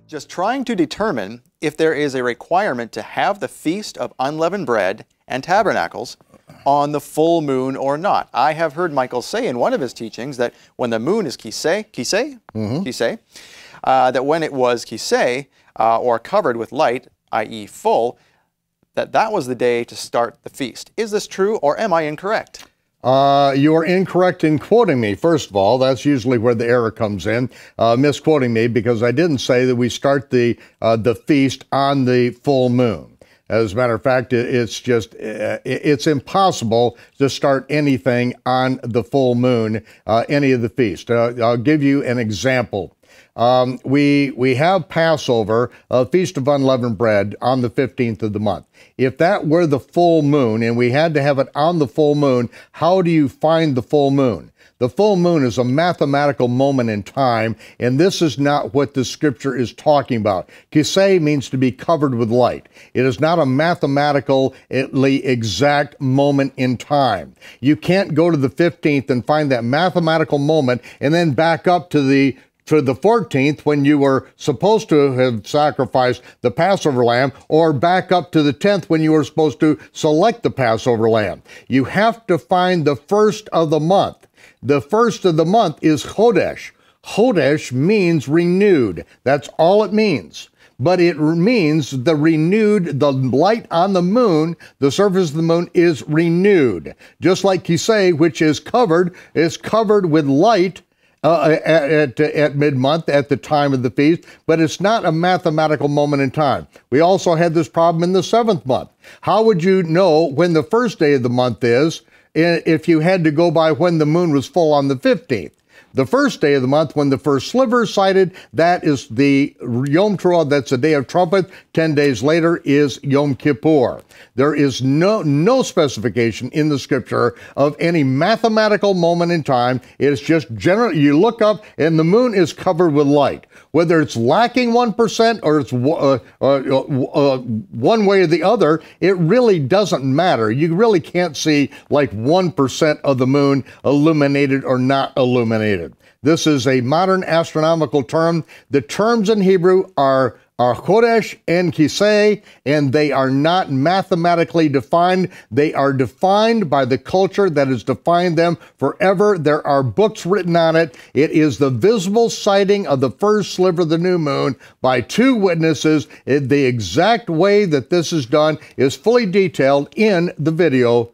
Just trying to determine if there is a requirement to have the Feast of Unleavened Bread and Tabernacles on the full moon or not. I have heard Michael say in one of his teachings that when the moon is kisei, that when it was kisei, or covered with light, i.e. full, that was the day to start the feast. Is this true, or am I incorrect? You are incorrect in quoting me. First of all, that's usually where the error comes in, misquoting me, because I didn't say that we start the feast on the full moon. As a matter of fact, it's impossible to start anything on the full moon, any of the feast. I'll give you an example. We have Passover, Feast of Unleavened Bread, on the 15th of the month. If that were the full moon and we had to have it on the full moon, how do you find the full moon? The full moon is a mathematical moment in time, and this is not what the scripture is talking about. Kisei means to be covered with light. It is not a mathematically exact moment in time. You can't go to the 15th and find that mathematical moment and then back up to the 14th when you were supposed to have sacrificed the Passover lamb, or back up to the 10th when you were supposed to select the Passover lamb. You have to find the first of the month. The first of the month is Chodesh. Chodesh means renewed. That's all it means. But it means the light on the moon, the surface of the moon is renewed. Just like Kisei, which is covered with light at mid-month, at the time of the feast, but it's not a mathematical moment in time. We also had this problem in the 7th month. How would you know when the first day of the month is if you had to go by when the moon was full on the 15th? The first day of the month, when the first sliver is sighted, that is the Yom Teruah, that's the Day of Trumpet. 10 days later is Yom Kippur. There is no specification in the scripture of any mathematical moment in time. It is just general. You look up and the moon is covered with light. Whether it's lacking 1% or it's one way or the other, it really doesn't matter. You really can't see like 1% of the moon illuminated or not illuminated. This is a modern astronomical term. The terms in Hebrew are Chodesh and Kisei, and they are not mathematically defined. They are defined by the culture that has defined them forever. There are books written on it. It is the visible sighting of the first sliver of the new moon by 2 witnesses. The exact way that this is done is fully detailed in the video,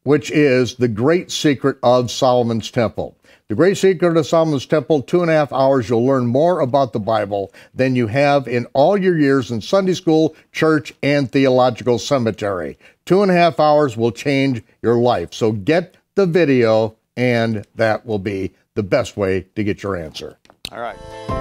which is The Great Secret of Solomon's Temple. The Great Secret of Solomon's Temple, 2.5 hours. You'll learn more about the Bible than you have in all your years in Sunday school, church, and theological seminary. 2.5 hours will change your life. So get the video, and that will be the best way to get your answer. All right.